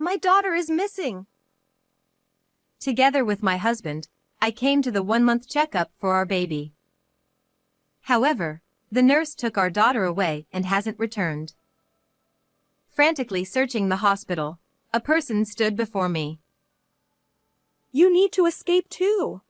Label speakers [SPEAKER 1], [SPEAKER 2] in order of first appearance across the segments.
[SPEAKER 1] My daughter is missing. Together with my husband, I came to the 1-month checkup for our baby. However, the nurse took our daughter away and hasn't returned. Frantically searching the hospital, a person stood before me.
[SPEAKER 2] You need to escape too.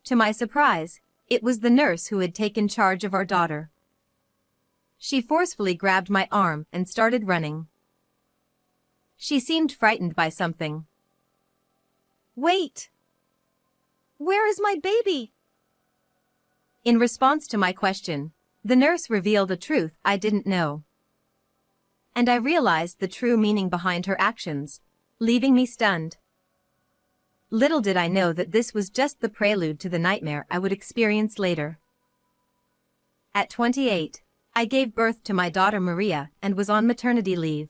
[SPEAKER 1] To my surprise, it was the nurse who had taken charge of our daughter. She forcefully grabbed my arm and started running. She seemed frightened by something.
[SPEAKER 2] Wait! Where is my baby?
[SPEAKER 1] In response to my question, the nurse revealed a truth I didn't know. And I realized the true meaning behind her actions, leaving me stunned. Little did I know that this was just the prelude to the nightmare I would experience later. At 28, I gave birth to my daughter Maria and was on maternity leave.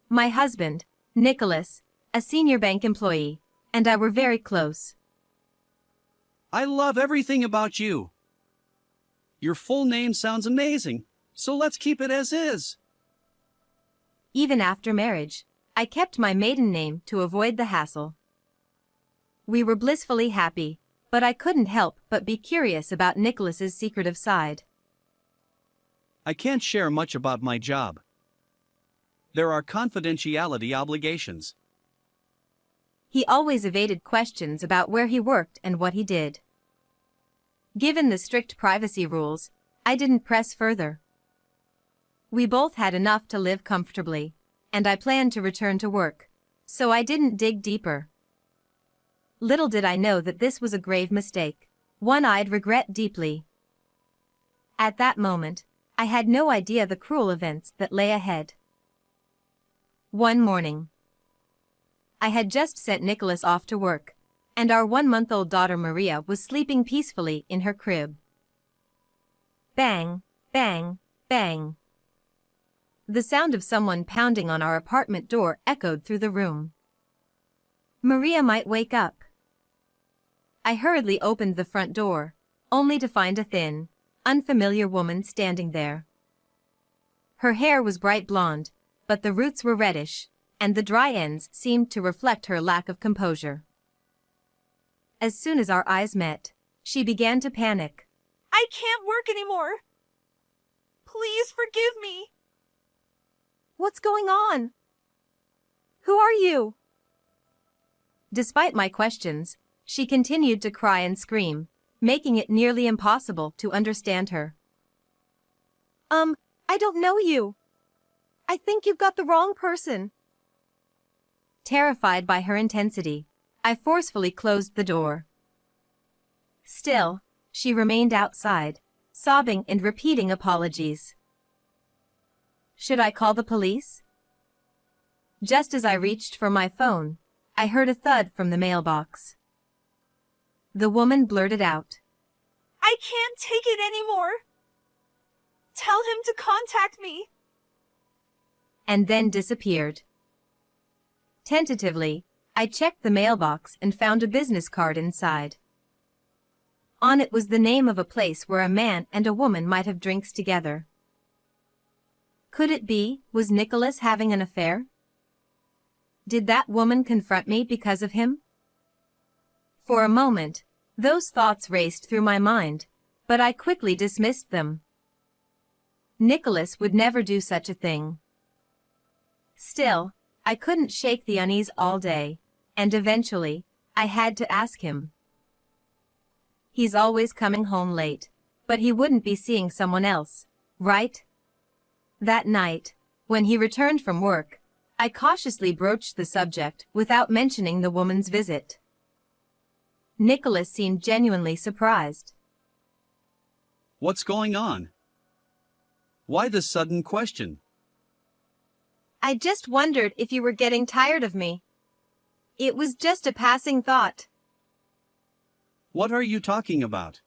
[SPEAKER 1] My husband, Nicholas, a senior bank employee, and I were very close.
[SPEAKER 3] I love everything about you. Your full name sounds amazing, so let's keep it as is.
[SPEAKER 1] Even after marriage, I kept my maiden name to avoid the hassle. We were blissfully happy, but I couldn't help but be curious about Nicholas's secretive side.
[SPEAKER 3] I can't share much about my job. There are confidentiality obligations.
[SPEAKER 1] He always evaded questions about where he worked and what he did. Given the strict privacy rules, I didn't press further. We both had enough to live comfortably, and I planned to return to work, so I didn't dig deeper. Little did I know that this was a grave mistake, one I'd regret deeply. At that moment, I had no idea the cruel events that lay ahead. One morning, I had just sent Nicholas off to work, and our 1-month-old daughter Maria was sleeping peacefully in her crib. Bang, bang, bang. The sound of someone pounding on our apartment door echoed through the room. Maria might wake up. I hurriedly opened the front door, only to find a thin, unfamiliar woman standing there. Her hair was bright blonde, but the roots were reddish, and the dry ends seemed to reflect her lack of composure. As soon as our eyes met, she began to panic.
[SPEAKER 2] I can't work anymore. Please forgive me. What's going on? Who are you?
[SPEAKER 1] Despite my questions, she continued to cry and scream, making it nearly impossible to understand her.
[SPEAKER 2] I don't know you. I think you've got the wrong person.
[SPEAKER 1] Terrified by her intensity, I forcefully closed the door. Still, she remained outside, sobbing and repeating apologies. Should I call the police? Just as I reached for my phone, I heard a thud from the mailbox. The woman blurted out,
[SPEAKER 2] I can't take it anymore. Tell him to contact me.
[SPEAKER 1] And then disappeared. Tentatively, I checked the mailbox and found a business card inside. On it was the name of a place where a man and a woman might have drinks together. Could it be, was Nicholas having an affair? Did that woman confront me because of him? For a moment, those thoughts raced through my mind, but I quickly dismissed them. Nicholas would never do such a thing. Still, I couldn't shake the unease all day, and eventually, I had to ask him. He's always coming home late, but he wouldn't be seeing someone else, right? That night, when he returned from work, I cautiously broached the subject without mentioning the woman's visit. Nicholas seemed genuinely surprised.
[SPEAKER 3] What's going on? Why the sudden question?
[SPEAKER 1] I just wondered if you were getting tired of me. It was just a passing thought.
[SPEAKER 3] What are you talking about?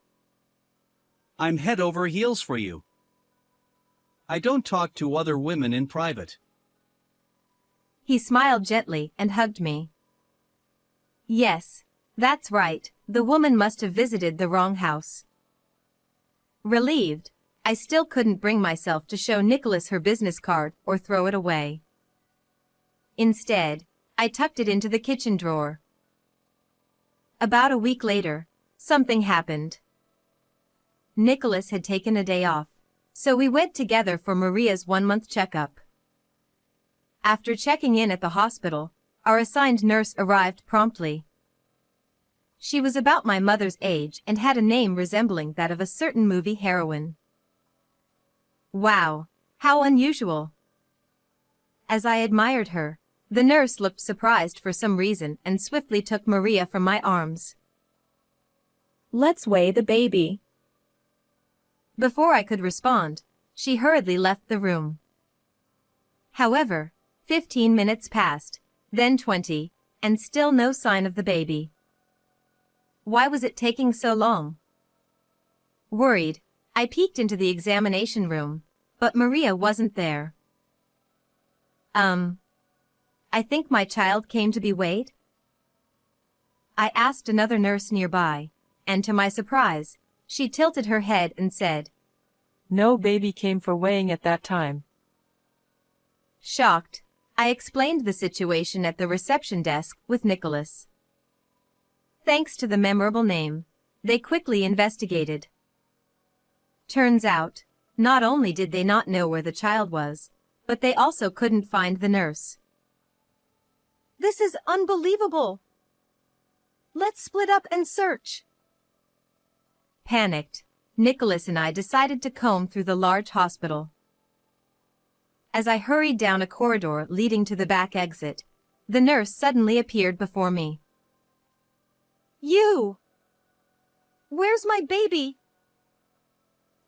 [SPEAKER 3] I'm head over heels for you. I don't talk to other women in private.
[SPEAKER 1] He smiled gently and hugged me. Yes, that's right, the woman must have visited the wrong house. Relieved, I still couldn't bring myself to show Nicholas her business card or throw it away. Instead, I tucked it into the kitchen drawer. About a week later, something happened. Nicholas had taken a day off, so we went together for Maria's 1-month checkup. After checking in at the hospital, our assigned nurse arrived promptly. She was about my mother's age and had a name resembling that of a certain movie heroine. Wow, how unusual! As I admired her, the nurse looked surprised for some reason and swiftly took Maria from my arms.
[SPEAKER 2] Let's weigh the baby.
[SPEAKER 1] Before I could respond, she hurriedly left the room. However, 15 minutes passed, then 20, and still no sign of the baby. Why was it taking so long? Worried, I peeked into the examination room, but Maria wasn't there. I think my child came to be weighed? I asked another nurse nearby, and to my surprise, she tilted her head and said,
[SPEAKER 4] No baby came for weighing at that time.
[SPEAKER 1] Shocked, I explained the situation at the reception desk with Nicholas. Thanks to the memorable name, they quickly investigated. Turns out, not only did they not know where the child was, but they also couldn't find the nurse.
[SPEAKER 2] This is unbelievable. Let's split up and search.
[SPEAKER 1] Panicked, Nicholas and I decided to comb through the large hospital. As I hurried down a corridor leading to the back exit, the nurse suddenly appeared before me.
[SPEAKER 2] You! Where's my baby?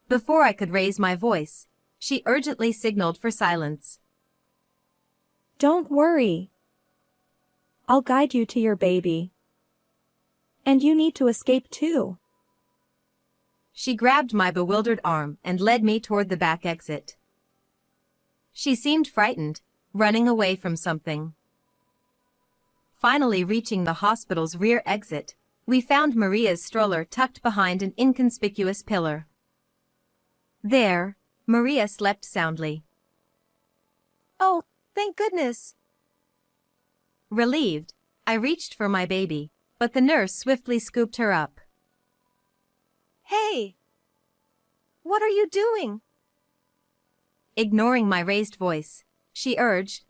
[SPEAKER 1] Before I could raise my voice, she urgently signaled for silence.
[SPEAKER 2] Don't worry. I'll guide you to your baby. And you need to escape too.
[SPEAKER 1] She grabbed my bewildered arm and led me toward the back exit. She seemed frightened, running away from something. Finally reaching the hospital's rear exit, we found Maria's stroller tucked behind an inconspicuous pillar. There, Maria slept soundly.
[SPEAKER 2] Oh, thank goodness.
[SPEAKER 1] Relieved, I reached for my baby, but the nurse swiftly scooped her up.
[SPEAKER 2] Hey! What are you doing?
[SPEAKER 1] Ignoring my raised voice, she urged,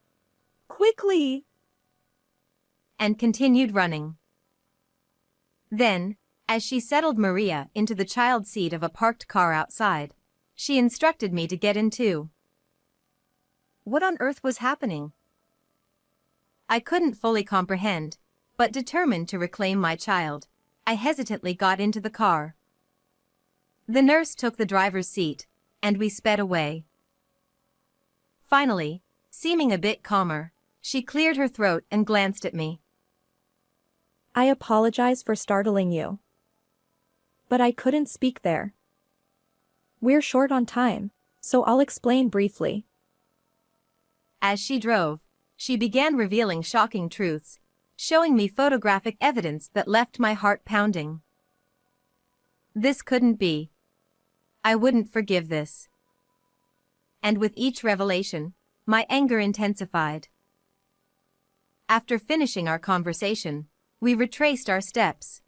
[SPEAKER 2] Quickly!
[SPEAKER 1] And continued running. Then, as she settled Maria into the child seat of a parked car outside, she instructed me to get in too. What on earth was happening? I couldn't fully comprehend, but determined to reclaim my child, I hesitantly got into the car. The nurse took the driver's seat, and we sped away. Finally, seeming a bit calmer, she cleared her throat and glanced at me.
[SPEAKER 2] I apologize for startling you. But I couldn't speak there. We're short on time, so I'll explain briefly.
[SPEAKER 1] As she drove, she began revealing shocking truths, showing me photographic evidence that left my heart pounding. This couldn't be. I wouldn't forgive this. And with each revelation, my anger intensified. After finishing our conversation, we retraced our steps.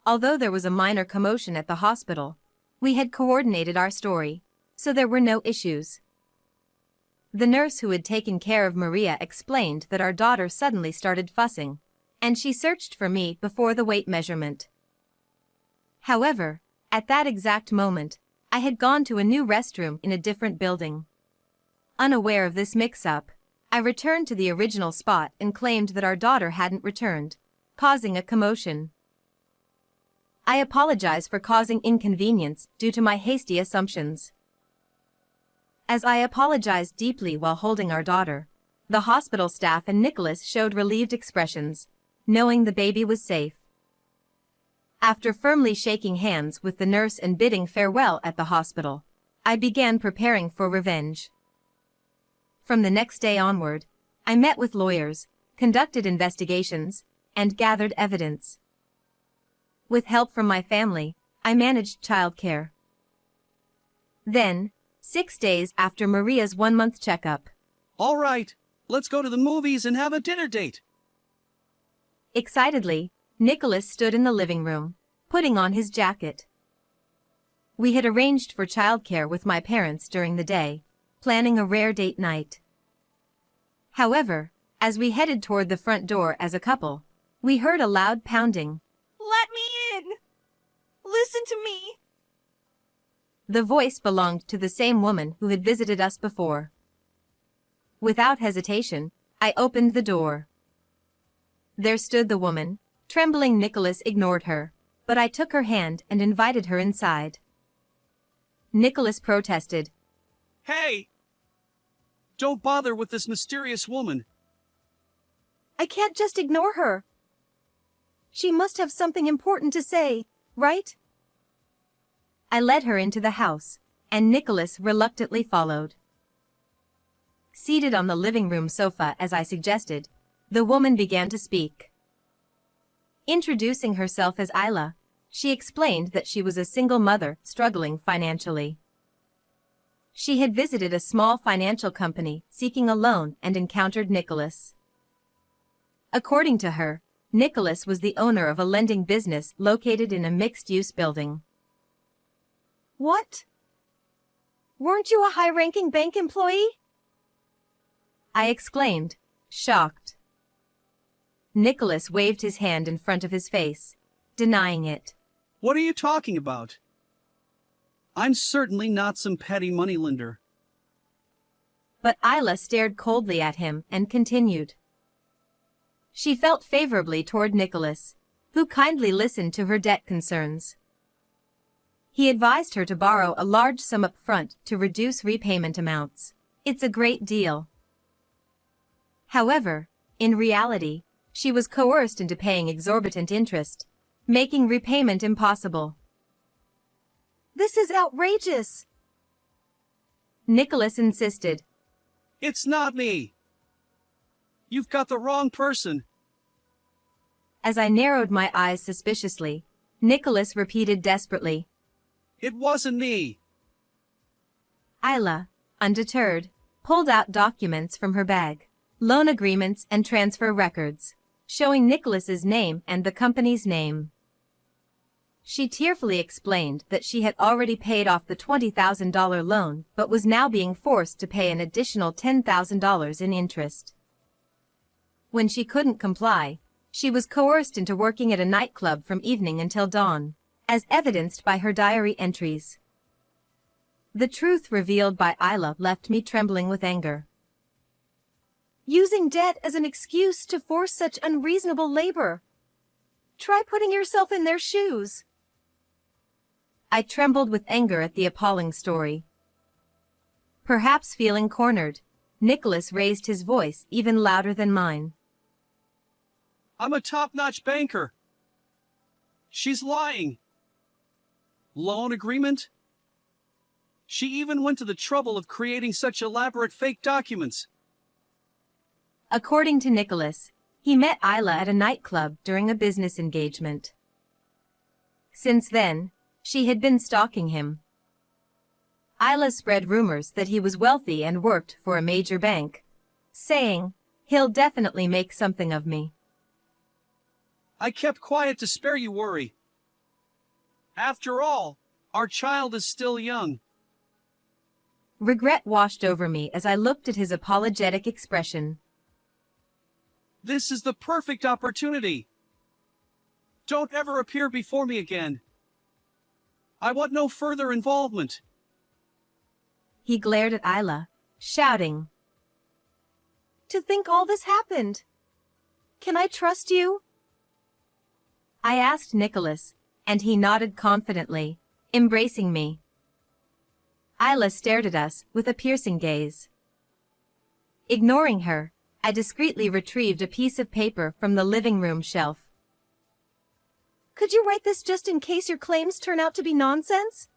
[SPEAKER 1] Although there was a minor commotion at the hospital, we had coordinated our story, so there were no issues. The nurse who had taken care of Maria explained that our daughter suddenly started fussing, and she searched for me before the weight measurement. However, at that exact moment, I had gone to a new restroom in a different building. Unaware of this mix-up, I returned to the original spot and claimed that our daughter hadn't returned, causing a commotion. I apologize for causing inconvenience due to my hasty assumptions. As I apologized deeply while holding our daughter, the hospital staff and Nicholas showed relieved expressions, knowing the baby was safe. After firmly shaking hands with the nurse and bidding farewell at the hospital, I began preparing for revenge. From the next day onward, I met with lawyers, conducted investigations, and gathered evidence. With help from my family, I managed childcare. Then, 6 days after Maria's 1-month checkup.
[SPEAKER 3] All right, Let's go to the movies and have a dinner date.
[SPEAKER 1] Excitedly, Nicholas stood in the living room, putting on his jacket. We had arranged for childcare with my parents during the day, planning a rare date night. However, as we headed toward the front door as a couple, we heard a loud pounding.
[SPEAKER 5] Let me in! Listen to me!
[SPEAKER 1] The voice belonged to the same woman who had visited us before. Without hesitation, I opened the door. There stood the woman. Trembling, Nicholas ignored her, but I took her hand and invited her inside. Nicholas protested.
[SPEAKER 3] Hey! Don't bother with this mysterious woman.
[SPEAKER 5] I can't just ignore her. She must have something important to say, right?
[SPEAKER 1] I led her into the house, and Nicholas reluctantly followed. Seated on the living room sofa as I suggested, the woman began to speak. Introducing herself as Isla, she explained that she was a single mother struggling financially. She had visited a small financial company seeking a loan and encountered Nicholas. According to her, Nicholas was the owner of a lending business located in a mixed-use building.
[SPEAKER 5] What? Weren't you a high-ranking bank employee?
[SPEAKER 1] I exclaimed, shocked. Nicholas waved his hand in front of his face, denying it.
[SPEAKER 3] What are you talking about? I'm certainly not some petty moneylender.
[SPEAKER 1] But Isla stared coldly at him and continued. She felt favorably toward Nicholas, who kindly listened to her debt concerns. He advised her to borrow a large sum up front to reduce repayment amounts. It's a great deal. However, in reality, she was coerced into paying exorbitant interest, making repayment impossible.
[SPEAKER 5] This is outrageous!
[SPEAKER 1] Nicholas insisted.
[SPEAKER 3] It's not me. You've got the wrong person.
[SPEAKER 1] As I narrowed my eyes suspiciously, Nicholas repeated desperately.
[SPEAKER 3] It wasn't me.
[SPEAKER 1] Isla, undeterred, pulled out documents from her bag, loan agreements and transfer records, showing Nicholas's name and the company's name. She tearfully explained that she had already paid off the $20,000 loan but was now being forced to pay an additional $10,000 in interest. When she couldn't comply, she was coerced into working at a nightclub from evening until dawn, as evidenced by her diary entries. The truth revealed by Isla left me trembling with anger.
[SPEAKER 5] Using debt as an excuse to force such unreasonable labor. Try putting yourself in their shoes.
[SPEAKER 1] I trembled with anger at the appalling story. Perhaps feeling cornered, Nicholas raised his voice even louder than mine.
[SPEAKER 3] I'm a top-notch banker. She's lying. Loan agreement? She even went to the trouble of creating such elaborate fake documents.
[SPEAKER 1] According to Nicholas, he met Isla at a nightclub during a business engagement. Since then, she had been stalking him. Isla spread rumors that he was wealthy and worked for a major bank, saying, "He'll definitely make something of me."
[SPEAKER 3] I kept quiet to spare you worry. After all, our child is still young.
[SPEAKER 1] Regret washed over me as I looked at his apologetic expression.
[SPEAKER 3] This is the perfect opportunity. Don't ever appear before me again. I want no further involvement.
[SPEAKER 1] He glared at Isla, shouting.
[SPEAKER 5] To think all this happened. Can I trust you?
[SPEAKER 1] I asked Nicholas, and he nodded confidently, embracing me. Isla stared at us with a piercing gaze. Ignoring her, I discreetly retrieved a piece of paper from the living room shelf.
[SPEAKER 5] Could you write this just in case your claims turn out to be nonsense?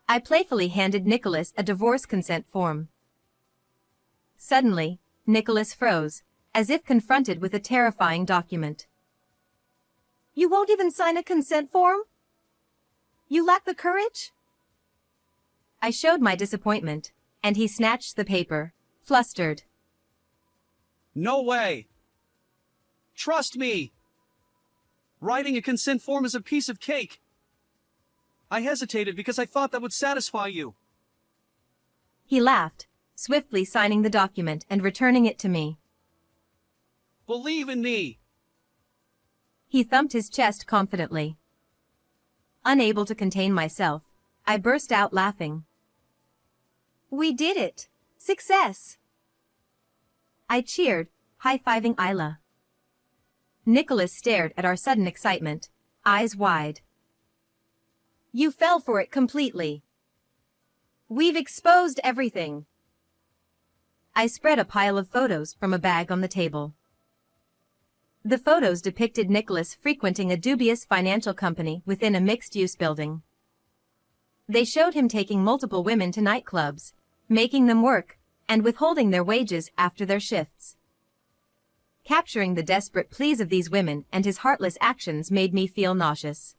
[SPEAKER 1] I playfully handed Nicholas a divorce consent form. Suddenly, Nicholas froze, as if confronted with a terrifying document.
[SPEAKER 5] You won't even sign a consent form? You lack the courage?
[SPEAKER 1] I showed my disappointment, and he snatched the paper, flustered.
[SPEAKER 3] No way. Trust me. Writing a consent form is a piece of cake. I hesitated because I thought that would satisfy you.
[SPEAKER 1] He laughed, swiftly signing the document and returning it to me.
[SPEAKER 3] Believe in me.
[SPEAKER 1] He thumped his chest confidently. Unable to contain myself, I burst out laughing.
[SPEAKER 5] We did it! Success!
[SPEAKER 1] I cheered, high-fiving Isla. Nicholas stared at our sudden excitement, eyes wide.
[SPEAKER 5] You fell for it completely. We've exposed everything.
[SPEAKER 1] I spread a pile of photos from a bag on the table. The photos depicted Nicholas frequenting a dubious financial company within a mixed-use building. They showed him taking multiple women to nightclubs, making them work, and withholding their wages after their shifts. Capturing the desperate pleas of these women and his heartless actions made me feel nauseous.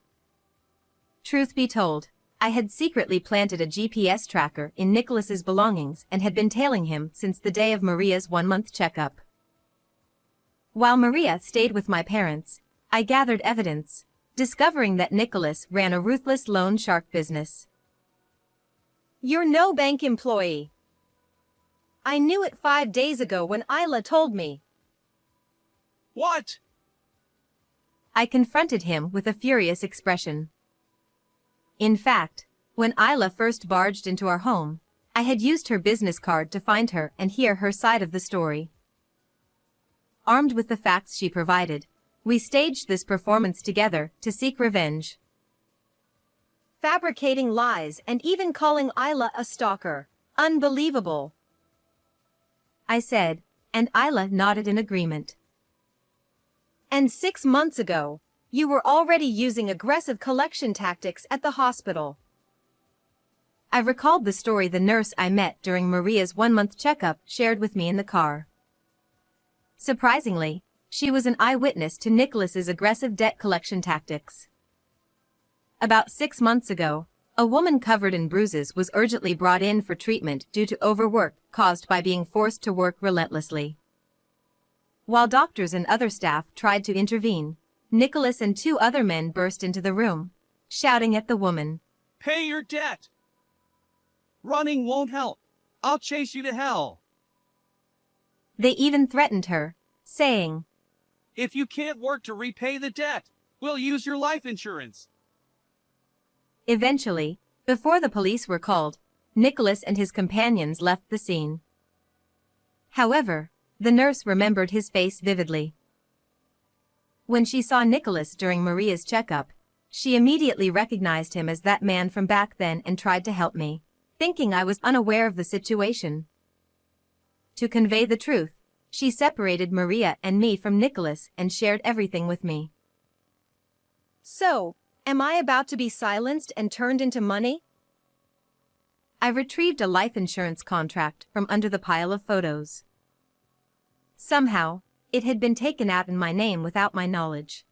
[SPEAKER 1] Truth be told, I had secretly planted a GPS tracker in Nicholas's belongings and had been tailing him since the day of Maria's one-month checkup. While Maria stayed with my parents, I gathered evidence, discovering that Nicholas ran a ruthless loan shark business.
[SPEAKER 5] You're no bank employee. I knew it 5 days ago when Isla told me.
[SPEAKER 3] What?
[SPEAKER 1] I confronted him with a furious expression. In fact, when Isla first barged into our home, I had used her business card to find her and hear her side of the story. Armed with the facts she provided, we staged this performance together to seek revenge.
[SPEAKER 5] Fabricating lies and even calling Isla a stalker. Unbelievable.
[SPEAKER 1] I said, and Isla nodded in agreement.
[SPEAKER 5] And 6 months ago, you were already using aggressive collection tactics at the hospital.
[SPEAKER 1] I recalled the story the nurse I met during Maria's one-month checkup shared with me in the car. Surprisingly, she was an eyewitness to Nicholas's aggressive debt collection tactics. About 6 months ago, a woman covered in bruises was urgently brought in for treatment due to overwork caused by being forced to work relentlessly. While doctors and other staff tried to intervene, Nicholas and 2 other men burst into the room, shouting at the woman,
[SPEAKER 3] Pay your debt. Running won't help. I'll chase you to hell.
[SPEAKER 1] They even threatened her, saying,
[SPEAKER 3] If you can't work to repay the debt, we'll use your life insurance.
[SPEAKER 1] Eventually, before the police were called, Nicholas and his companions left the scene. However, the nurse remembered his face vividly. When she saw Nicholas during Maria's checkup, she immediately recognized him as that man from back then and tried to help me, thinking I was unaware of the situation. To convey the truth, she separated Maria and me from Nicholas and shared everything with me.
[SPEAKER 5] So, am I about to be silenced and turned into money?
[SPEAKER 1] I retrieved a life insurance contract from under the pile of photos. Somehow, it had been taken out in my name without my knowledge.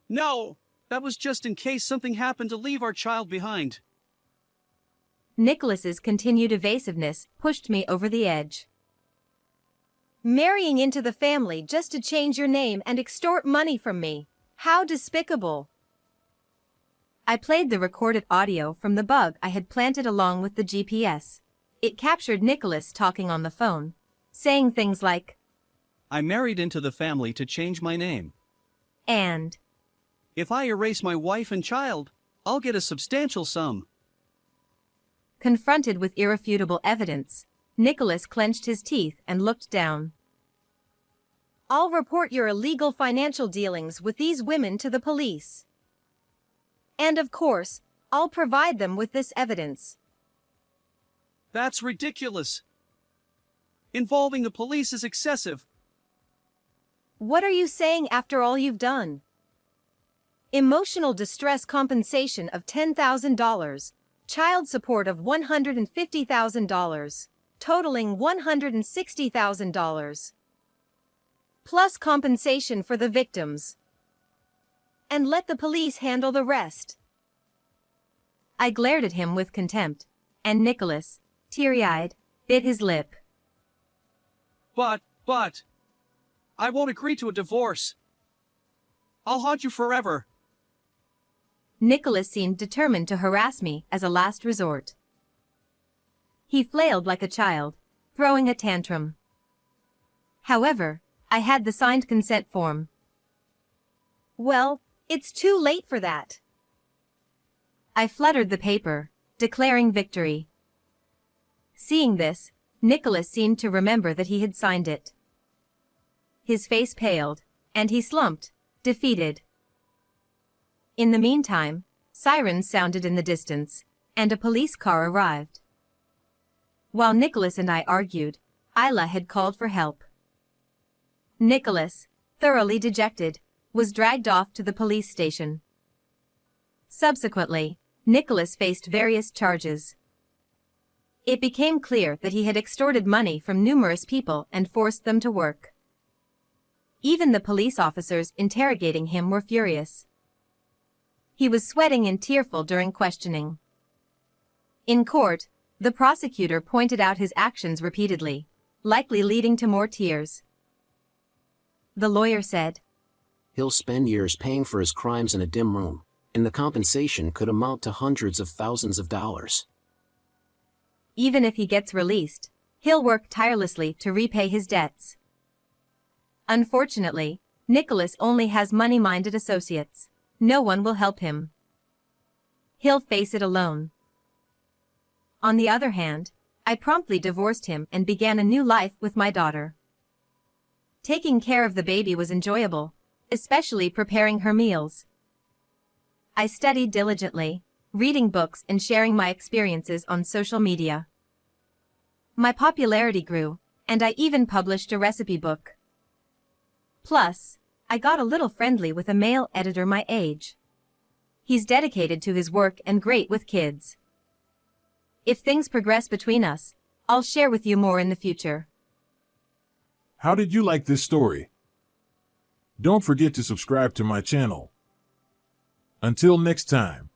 [SPEAKER 3] No, that was just in case something happened to leave our child behind.
[SPEAKER 1] Nicholas's continued evasiveness pushed me over the edge.
[SPEAKER 5] Marrying into the family just to change your name and extort money from me. How despicable.
[SPEAKER 1] I played the recorded audio from the bug I had planted along with the GPS. It captured Nicholas talking on the phone, saying things like,
[SPEAKER 3] I married into the family to change my name.
[SPEAKER 1] and,
[SPEAKER 3] If I erase my wife and child, I'll get a substantial sum.
[SPEAKER 1] confronted with irrefutable evidence, Nicholas clenched his teeth and looked down.
[SPEAKER 5] I'll report your illegal financial dealings with these women to the police. And of course, I'll provide them with this evidence.
[SPEAKER 3] That's ridiculous. Involving the police is excessive.
[SPEAKER 5] What are you saying after all you've done? Emotional distress compensation of $10,000, child support of $150,000, totaling $160,000. Plus compensation for the victims. And let the police handle the rest.
[SPEAKER 1] I glared at him with contempt, and Nicholas, teary-eyed, bit his lip.
[SPEAKER 3] But But I won't agree to a divorce. I'll haunt you forever.
[SPEAKER 1] Nicholas seemed determined to harass me as a last resort. He flailed like a child, throwing a tantrum. However, I had the signed consent form.
[SPEAKER 5] Well, it's too late for that.
[SPEAKER 1] I fluttered the paper, declaring victory. Seeing this, Nicholas seemed to remember that he had signed it. His face paled, and he slumped, defeated. In the meantime, sirens sounded in the distance, and a police car arrived. While Nicholas and I argued, Isla had called for help. Nicholas, thoroughly dejected, was dragged off to the police station. Subsequently, Nicholas faced various charges. It became clear that he had extorted money from numerous people and forced them to work. Even the police officers interrogating him were furious. He was sweating and tearful during questioning. In court, the prosecutor pointed out his actions repeatedly, likely leading to more tears. The lawyer said,
[SPEAKER 6] He'll spend years paying for his crimes in a dim room, and the compensation could amount to hundreds of thousands of dollars.
[SPEAKER 1] Even if he gets released, he'll work tirelessly to repay his debts. Unfortunately, Nicholas only has money-minded associates. No one will help him. He'll face it alone. On the other hand, I promptly divorced him and began a new life with my daughter. Taking care of the baby was enjoyable, especially preparing her meals. I studied diligently, reading books and sharing my experiences on social media. My popularity grew, and I even published a recipe book. Plus, I got a little friendly with a male editor my age. He's dedicated to his work and great with kids. If things progress between us, I'll share with you more in the future.
[SPEAKER 7] How did you like this story? Don't forget to subscribe to my channel. Until next time.